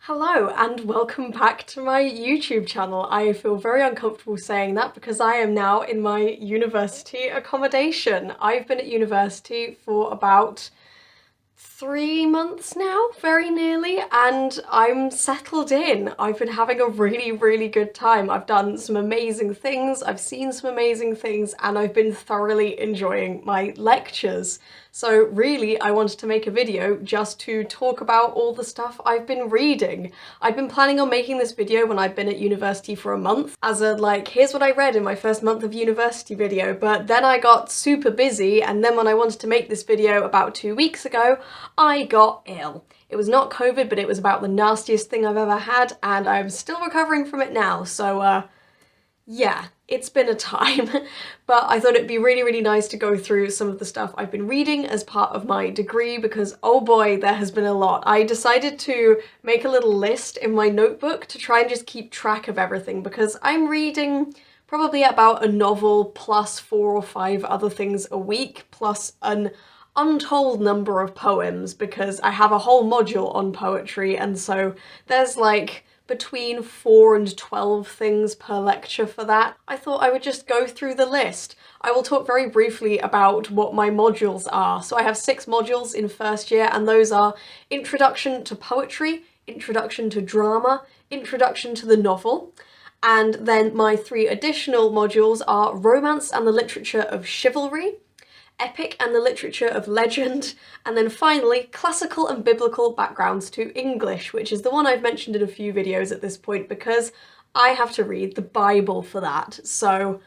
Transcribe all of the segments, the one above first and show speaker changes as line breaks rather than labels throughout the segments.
Hello and welcome back to my YouTube channel. I feel very uncomfortable saying that because I am now in my university accommodation. I've been at university for about 3 months now, very nearly, and I'm settled in. I've been having a really good time. I've done some amazing things, I've seen some amazing things, and I've been thoroughly enjoying my lectures. So really, I wanted to make a video just to talk about all the stuff I've been reading. I'd been planning on making this video when I'd been at university for a month, as a here's what I read in my first month of university video, but then I got super busy, and then when I wanted to make this video about 2 weeks ago, I got ill. It was not COVID, but it was about the nastiest thing I've ever had, and I'm still recovering from it now, so yeah, it's been a time. But I thought it'd be really nice to go through some of the stuff I've been reading as part of my degree because, oh boy, there has been a lot. I decided to make a little list in my notebook to try and just keep track of everything because I'm reading probably about a novel plus 4 or 5 other things a week, plus an untold number of poems because I have a whole module on poetry, and so there's between 4 and 12 things per lecture for that. I thought I would just go through the list. I will talk very briefly about what my modules are. So I have 6 modules in first year, and those are Introduction to Poetry, Introduction to Drama, Introduction to the Novel, and then my 3 additional modules are Romance and the Literature of Chivalry, Epic and the Literature of Legend, and then finally Classical and Biblical Backgrounds to English, which is the one I've mentioned in a few videos at this point because I have to read the Bible for that. So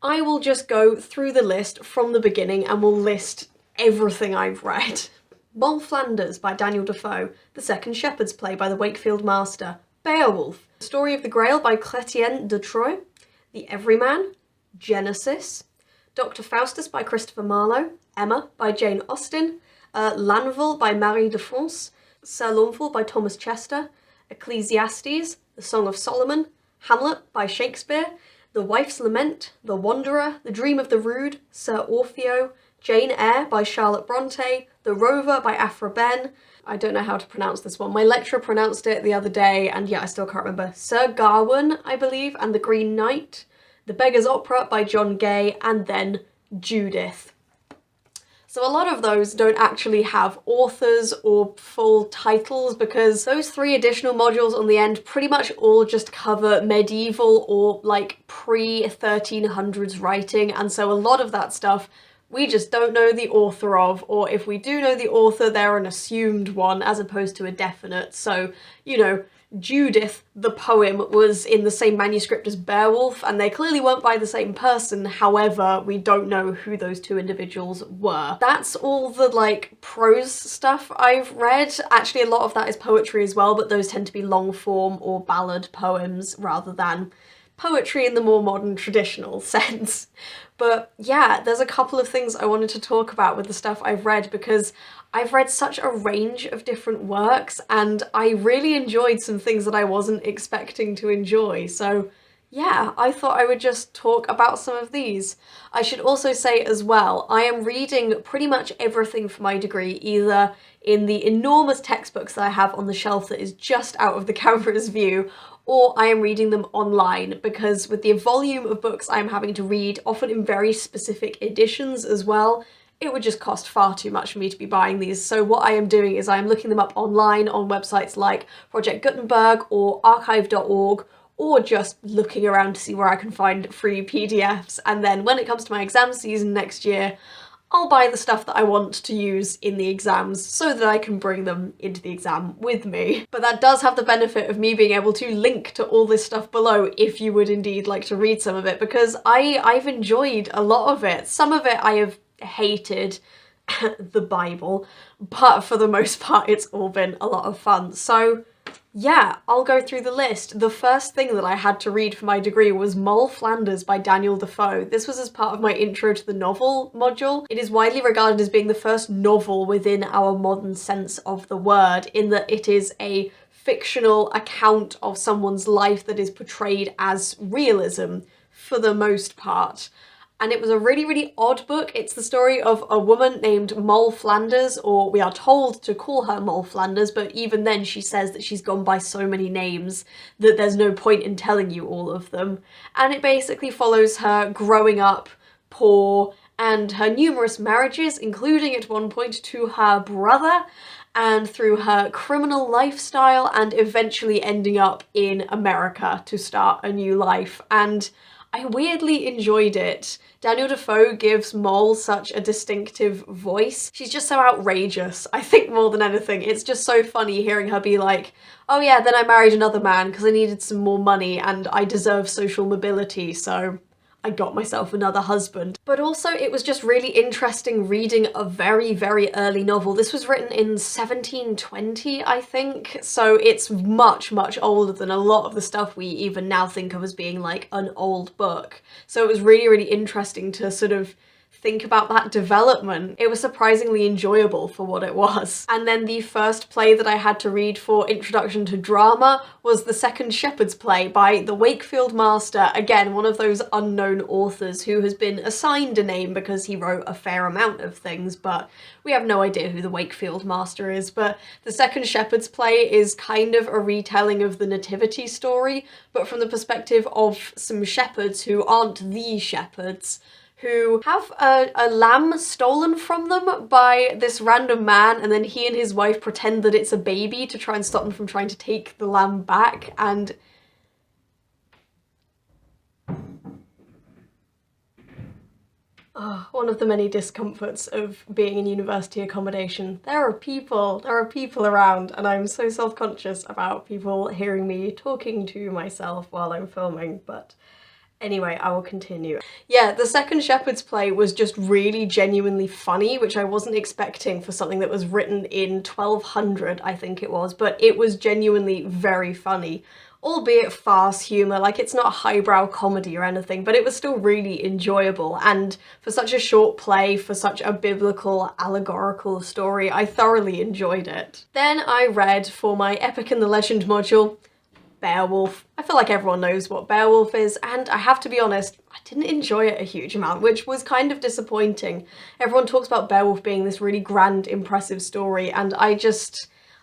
I will just go through the list from the beginning and will list everything I've read. Moll Flanders by Daniel Defoe, The Second Shepherd's Play by the Wakefield Master, Beowulf, The Story of the Grail by Chrétien de Troyes, The Everyman, Genesis, Dr. Faustus by Christopher Marlowe, Emma by Jane Austen, Lanville by Marie de France, Sir Launfal by Thomas Chester, Ecclesiastes, The Song of Solomon, Hamlet by Shakespeare, The Wife's Lament, The Wanderer, The Dream of the Rood, Sir Orfeo, Jane Eyre by Charlotte Bronte, The Rover by Aphra Behn. I don't know how to pronounce this one. My lecturer pronounced it the other day, and yeah, I still can't remember. Sir Gawain, I believe, and The Green Knight, The Beggar's Opera by John Gay, and then Judith. So a lot of those don't actually have authors or full titles because those 3 additional modules on the end pretty much all just cover medieval or pre-1300s writing, and so a lot of that stuff we just don't know the author of, or if we do know the author, they're an assumed one as opposed to a definite. So, you know, Judith, the poem, was in the same manuscript as Beowulf, and they clearly weren't by the same person, however, we don't know who those 2 individuals were. That's all the, prose stuff I've read. Actually, a lot of that is poetry as well, but those tend to be long form or ballad poems rather than poetry in the more modern traditional sense. But yeah, there's a couple of things I wanted to talk about with the stuff I've read because I've read such a range of different works and I really enjoyed some things that I wasn't expecting to enjoy. So yeah, I thought I would just talk about some of these. I should also say as well, I am reading pretty much everything for my degree, either in the enormous textbooks that I have on the shelf that is just out of the camera's view, or I am reading them online, because with the volume of books I'm having to read, often in very specific editions as well, it would just cost far too much for me to be buying these. So what I am doing is I am looking them up online on websites like Project Gutenberg or archive.org, or just looking around to see where I can find free PDFs, and then when it comes to my exam season next year, I'll buy the stuff that I want to use in the exams so that I can bring them into the exam with me. But that does have the benefit of me being able to link to all this stuff below if you would indeed like to read some of it, because I've enjoyed a lot of it. Some of it I have hated, the Bible, but for the most part it's all been a lot of fun. So yeah, I'll go through the list. The first thing that I had to read for my degree was Moll Flanders by Daniel Defoe. This was as part of my Intro to the Novel module. It is widely regarded as being the first novel within our modern sense of the word, in that it is a fictional account of someone's life that is portrayed as realism for the most part. and it was a really, really odd book. It's the story of a woman named Moll Flanders, or we are told to call her Moll Flanders, but even then she says that she's gone by so many names that there's no point in telling you all of them. And it basically follows her growing up poor and her numerous marriages, including at one point to her brother, and through her criminal lifestyle, and eventually ending up in America to start a new life. And I weirdly enjoyed it. Daniel Defoe gives Moll such a distinctive voice. She's just so outrageous, I think, more than anything. It's just so funny hearing her be like, oh yeah, then I married another man because I needed some more money and I deserve social mobility, so I got myself another husband. But also it was just really interesting reading a very, very early novel. This was written in 1720, I think, so it's much, much older than a lot of the stuff we even now think of as being like an old book. So it was really, really interesting to sort of think about that development. It was surprisingly enjoyable for what it was. And then the first play that I had to read for Introduction to Drama was The Second Shepherd's Play by the Wakefield Master, again one of those unknown authors who has been assigned a name because he wrote a fair amount of things, but we have no idea who the Wakefield Master is. But The Second Shepherd's Play is kind of a retelling of the Nativity story, but from the perspective of some shepherds who aren't the shepherds, who have a lamb stolen from them by this random man, and then he and his wife pretend that it's a baby to try and stop them from trying to take the lamb back. And one of the many discomforts of being in university accommodation. There are people around, and I'm so self-conscious about people hearing me talking to myself while I'm filming, but anyway, I will continue. Yeah, The Second Shepherd's Play was just really genuinely funny, which I wasn't expecting for something that was written in 1200, I think it was, but it was genuinely very funny. Albeit farce humour, like it's not a highbrow comedy or anything, but it was still really enjoyable, and for such a short play, for such a biblical, allegorical story, I thoroughly enjoyed it. Then I read, for my Epic and the Legend module, Beowulf. I feel like everyone knows what Beowulf is, and I have to be honest, I didn't enjoy it a huge amount, which was kind of disappointing. Everyone talks about Beowulf being this really grand, impressive story, and I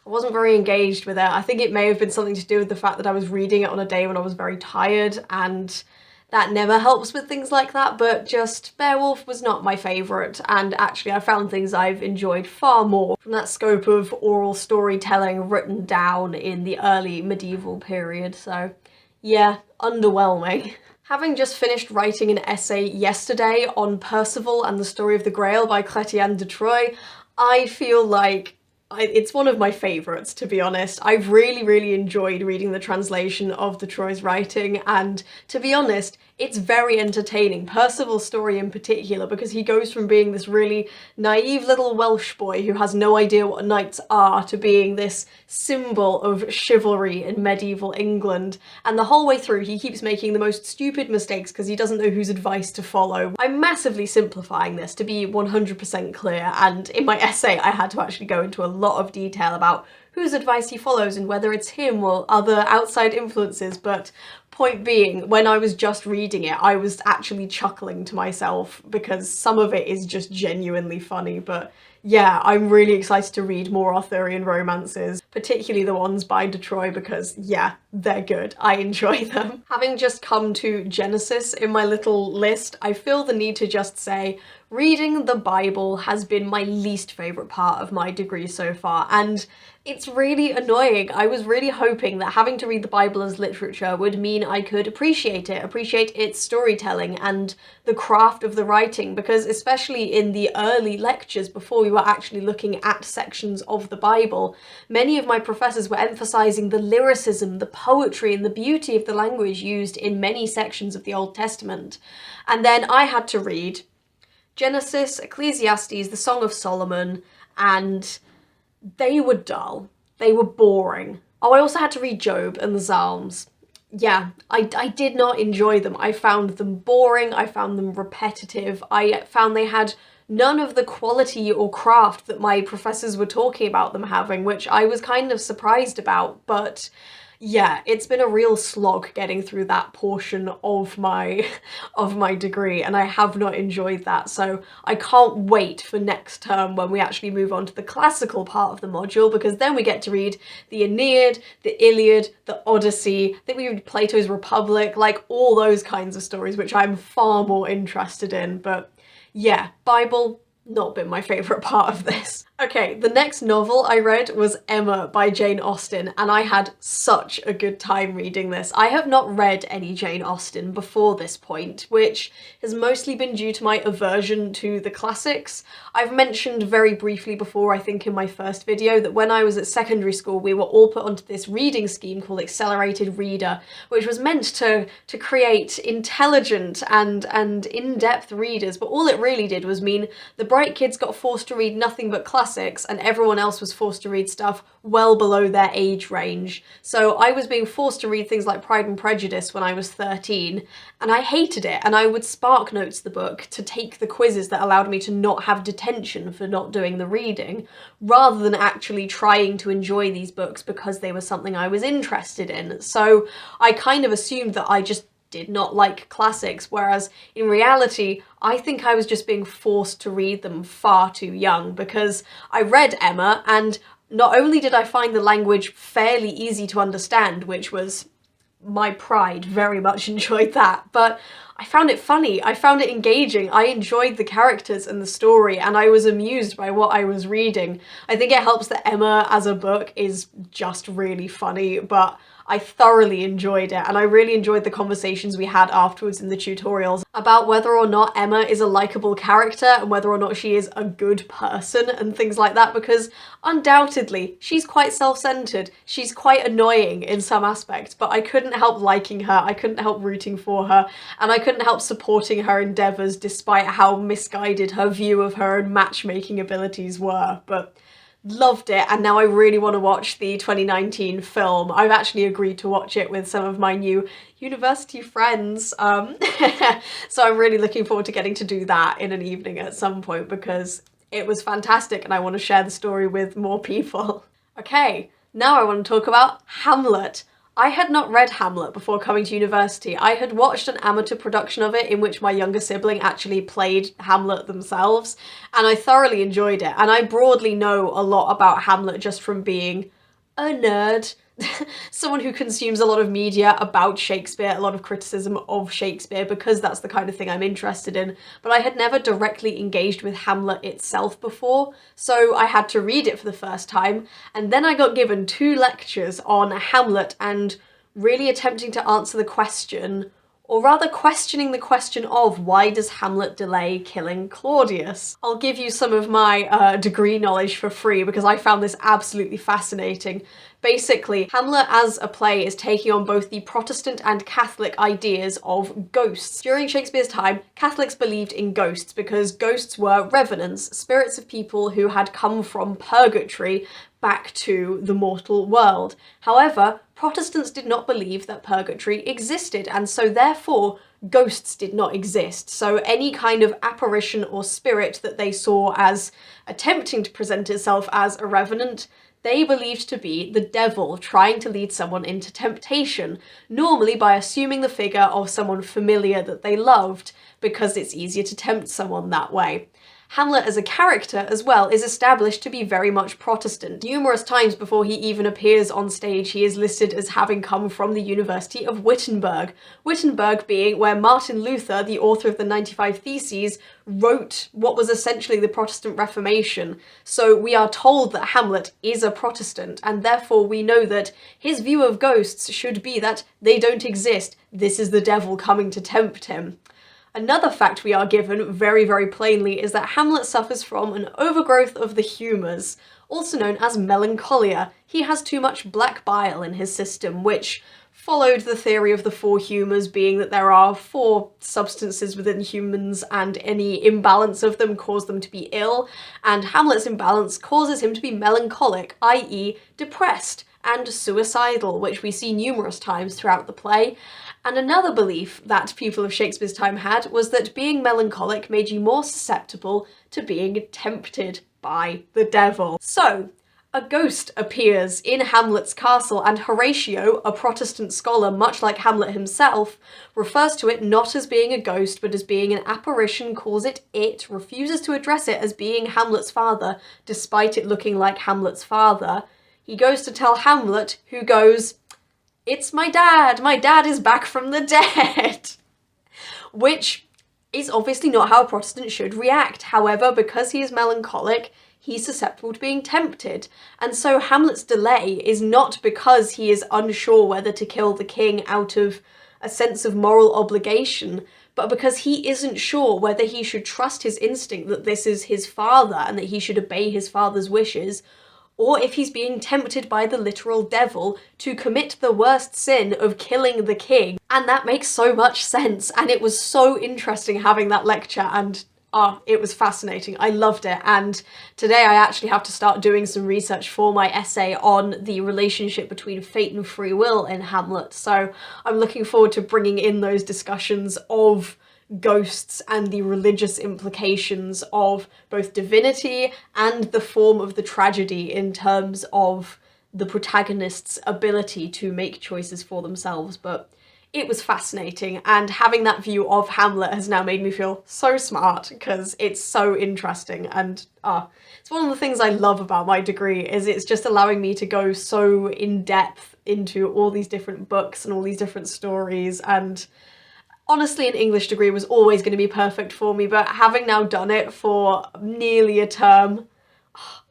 wasn't very engaged with it. I think it may have been something to do with the fact that I was reading it on a day when I was very tired, and that never helps with things like that, but just Beowulf was not my favourite, and actually I found things I've enjoyed far more from that scope of oral storytelling written down in the early medieval period, so yeah, underwhelming. Having just finished writing an essay yesterday on Percival and the Story of the Grail by Chrétien de Troyes, I feel like it's one of my favourites, to be honest. I've really, really enjoyed reading the translation of de Troyes' writing, and to be honest, it's very entertaining. Percival's story in particular, because he goes from being this really naive little Welsh boy who has no idea what knights are to being this symbol of chivalry in medieval England, and the whole way through he keeps making the most stupid mistakes because he doesn't know whose advice to follow. I'm massively simplifying this to be 100% clear, and in my essay I had to actually go into a lot of detail about whose advice he follows and whether it's him or other outside influences, but point being, when I was just reading it, I was actually chuckling to myself because some of it is just genuinely funny. But yeah, I'm really excited to read more Arthurian romances, particularly the ones by de Troyes, because yeah, they're good. I enjoy them. Having just come to Genesis in my little list, I feel the need to just say reading the Bible has been my least favourite part of my degree so far, and it's really annoying. I was really hoping that having to read the Bible as literature would mean I could appreciate it, appreciate its storytelling and the craft of the writing, because especially in the early lectures before we were actually looking at sections of the Bible, many of my professors were emphasising the lyricism, the poetry and the beauty of the language used in many sections of the Old Testament. And then I had to read Genesis, Ecclesiastes, the Song of Solomon, and they were dull. They were boring. Oh, I also had to read Job and the Psalms. Yeah, I did not enjoy them. I found them boring, I found them repetitive, I found they had none of the quality or craft that my professors were talking about them having, which I was kind of surprised about, but Yeah, it's been a real slog getting through that portion of my of my degree, and I have not enjoyed that. So I can't wait for next term when we actually move on to the classical part of the module, because then we get to read the Aeneid, the Iliad, the Odyssey. I think we read Plato's Republic, like all those kinds of stories, which I'm far more interested in. But yeah, Bible, not been my favourite part of this. Okay, the next novel I read was Emma by Jane Austen, and I had such a good time reading this. I have not read any Jane Austen before this point, which has mostly been due to my aversion to the classics. I've mentioned very briefly before, I think in my first video, that when I was at secondary school we were all put onto this reading scheme called Accelerated Reader, which was meant to create intelligent and in-depth readers, but all it really did was mean the bright kids got forced to read nothing but classics and everyone else was forced to read stuff well below their age range. So I was being forced to read things like Pride and Prejudice when I was 13, and I hated it, and I would spark notes the book to take the quizzes that allowed me to not have detention for not doing the reading, rather than actually trying to enjoy these books because they were something I was interested in. So I kind of assumed that I just did not like classics, whereas in reality I think I was just being forced to read them far too young, because I read Emma and not only did I find the language fairly easy to understand, which was my pride, very much enjoyed that, but I found it funny, I found it engaging, I enjoyed the characters and the story, and I was amused by what I was reading. I think it helps that Emma as a book is just really funny, but I thoroughly enjoyed it, and I really enjoyed the conversations we had afterwards in the tutorials about whether or not Emma is a likable character and whether or not she is a good person and things like that, because undoubtedly she's quite self-centered, she's quite annoying in some aspects, but I couldn't help liking her, I couldn't help rooting for her, and I couldn't help supporting her endeavours despite how misguided her view of her own matchmaking abilities were. But loved it, and now I really want to watch the 2019 film. I've actually agreed to watch it with some of my new university friends, so I'm really looking forward to getting to do that in an evening at some point, because it was fantastic and I want to share the story with more people. Okay, now I want to talk about Hamlet. I had not read Hamlet before coming to university. I had watched an amateur production of it in which my younger sibling actually played Hamlet themselves, and I thoroughly enjoyed it. And I broadly know a lot about Hamlet just from being a nerd. Someone who consumes a lot of media about Shakespeare, a lot of criticism of Shakespeare, because that's the kind of thing I'm interested in, but I had never directly engaged with Hamlet itself before, so I had to read it for the first time, and then I got given 2 lectures on Hamlet and really attempting to answer the question, or rather questioning the question of why does Hamlet delay killing Claudius? I'll give you some of my degree knowledge for free because I found this absolutely fascinating. Basically, Hamlet as a play is taking on both the Protestant and Catholic ideas of ghosts. During Shakespeare's time, Catholics believed in ghosts because ghosts were revenants, spirits of people who had come from purgatory back to the mortal world. However, Protestants did not believe that purgatory existed, and so therefore ghosts did not exist. So any kind of apparition or spirit that they saw as attempting to present itself as a revenant, they believed to be the devil trying to lead someone into temptation, normally by assuming the figure of someone familiar that they loved, because it's easier to tempt someone that way. Hamlet as a character as well is established to be very much Protestant. Numerous times before he even appears on stage, he is listed as having come from the University of Wittenberg. Wittenberg being where Martin Luther, the author of the 95 Theses, wrote what was essentially the Protestant Reformation. So we are told that Hamlet is a Protestant, and therefore we know that his view of ghosts should be that they don't exist, this is the devil coming to tempt him. Another fact we are given very, very plainly is that Hamlet suffers from an overgrowth of the humours, also known as melancholia. He has too much black bile in his system, which followed the theory of the 4 humours, being that there are 4 substances within humans and any imbalance of them cause them to be ill, and Hamlet's imbalance causes him to be melancholic, i.e. depressed and suicidal, which we see numerous times throughout the play. And another belief that people of Shakespeare's time had was that being melancholic made you more susceptible to being tempted by the devil. So, a ghost appears in Hamlet's castle, and Horatio, a Protestant scholar much like Hamlet himself, refers to it not as being a ghost but as being an apparition, calls it, refuses to address it as being Hamlet's father, despite it looking like Hamlet's father. He goes to tell Hamlet, who goes, "It's my dad is back from the dead," which is obviously not how a Protestant should react. However, because he is melancholic, he's susceptible to being tempted. And so Hamlet's delay is not because he is unsure whether to kill the king out of a sense of moral obligation, but because he isn't sure whether he should trust his instinct that this is his father and that he should obey his father's wishes, or if he's being tempted by the literal devil to commit the worst sin of killing the king. And that makes so much sense, and it was so interesting having that lecture, and it was fascinating. I loved it, and today I actually have to start doing some research for my essay on the relationship between fate and free will in Hamlet, so I'm looking forward to bringing in those discussions of ghosts and the religious implications of both divinity and the form of the tragedy in terms of the protagonist's ability to make choices for themselves. But it was fascinating, and having that view of Hamlet has now made me feel so smart because it's so interesting, and it's one of the things I love about my degree, is it's just allowing me to go so in depth into all these different books and all these different stories. And honestly, an English degree was always going to be perfect for me, but having now done it for nearly a term,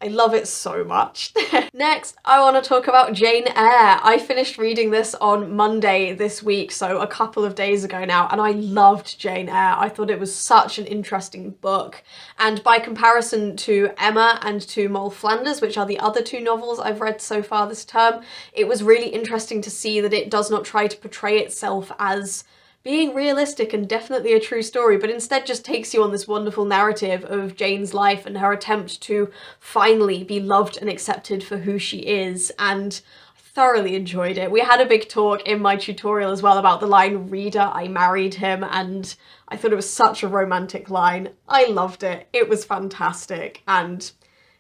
I love it so much. Next, I want to talk about Jane Eyre. I finished reading this on Monday this week, so a couple of days ago now, and I loved Jane Eyre. I thought it was such an interesting book, and by comparison to Emma and to Moll Flanders, which are the other two novels I've read so far this term, it was really interesting to see that it does not try to portray itself as being realistic and definitely a true story, but instead just takes you on this wonderful narrative of Jane's life and her attempt to finally be loved and accepted for who she is, and I thoroughly enjoyed it. We had a big talk in my tutorial as well about the line, "Reader, I married him," and I thought it was such a romantic line. I loved it. It was fantastic, and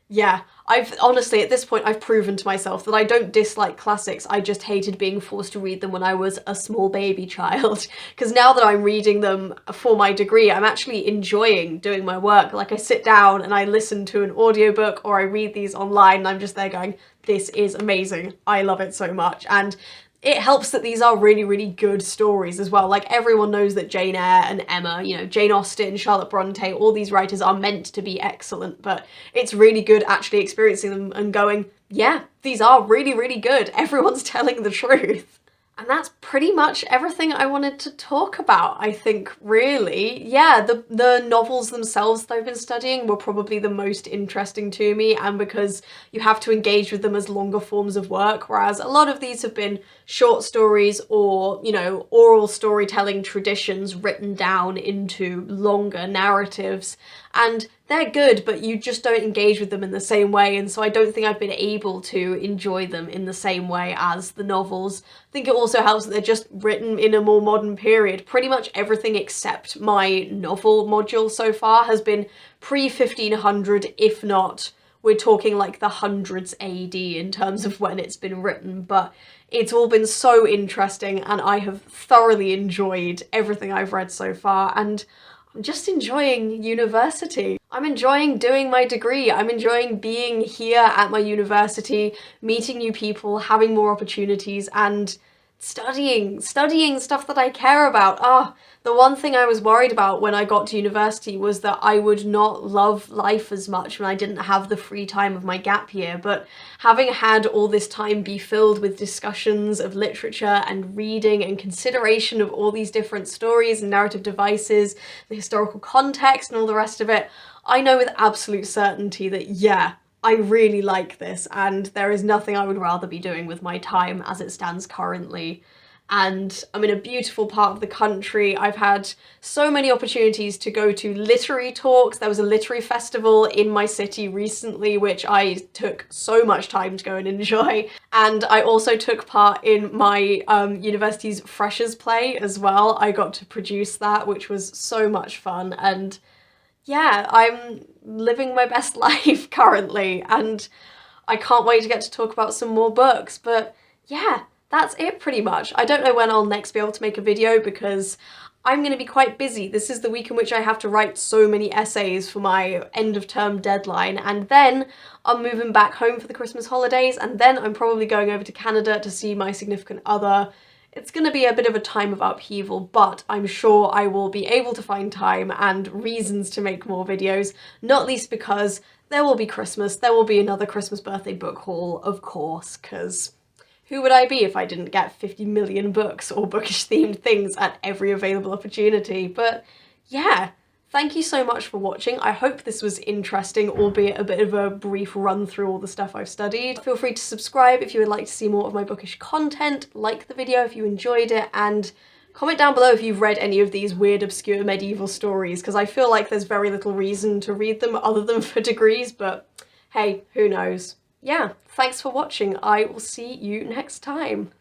yeah, I've honestly, at this point, I've proven to myself that I don't dislike classics, I just hated being forced to read them when I was a small baby child. Because now that I'm reading them for my degree, I'm actually enjoying doing my work. Like, I sit down and I listen to an audiobook or I read these online and I'm just there going, this is amazing. I love it so much. And it helps that these are really, really good stories as well. Like, everyone knows that Jane Eyre and Emma, you know, Jane Austen, Charlotte Bronte, all these writers are meant to be excellent, but it's really good actually experiencing them and going, yeah, these are really, really good. Everyone's telling the truth. And that's pretty much everything I wanted to talk about, I think, really. Yeah, the novels themselves that I've been studying were probably the most interesting to me, and because you have to engage with them as longer forms of work, whereas a lot of these have been short stories or, you know, oral storytelling traditions written down into longer narratives. And they're good, but you just don't engage with them in the same way, and so I don't think I've been able to enjoy them in the same way as the novels. I think it also helps that they're just written in a more modern period. Pretty much everything except my novel module so far has been pre-1500, if not, we're talking like the hundreds AD in terms of when it's been written, but it's all been so interesting and I have thoroughly enjoyed everything I've read so far, and I'm just enjoying university. I'm enjoying doing my degree. I'm enjoying being here at my university, meeting new people, having more opportunities, and studying stuff that I care about. The one thing I was worried about when I got to university was that I would not love life as much when I didn't have the free time of my gap year, but having had all this time be filled with discussions of literature and reading and consideration of all these different stories and narrative devices, the historical context and all the rest of it, I know with absolute certainty that, yeah, I really like this, and there is nothing I would rather be doing with my time as it stands currently. And I'm in a beautiful part of the country. I've had so many opportunities to go to literary talks. There was a literary festival in my city recently, which I took so much time to go and enjoy. And I also took part in my university's freshers play as well. I got to produce that, which was so much fun. And yeah, I'm living my best life currently, and I can't wait to get to talk about some more books, but yeah, that's it pretty much. I don't know when I'll next be able to make a video because I'm going to be quite busy. This is the week in which I have to write so many essays for my end of term deadline, and then I'm moving back home for the Christmas holidays, and then I'm probably going over to Canada to see my significant other. It's going to be a bit of a time of upheaval, but I'm sure I will be able to find time and reasons to make more videos, not least because there will be Christmas, there will be another Christmas birthday book haul, of course, because who would I be if I didn't get 50 million books or bookish themed things at every available opportunity? But yeah, thank you so much for watching. I hope this was interesting, albeit a bit of a brief run through all the stuff I've studied. Feel free to subscribe if you would like to see more of my bookish content, like the video if you enjoyed it, and comment down below if you've read any of these weird, obscure medieval stories, because I feel like there's very little reason to read them other than for degrees, but hey, who knows? Yeah, thanks for watching. I will see you next time.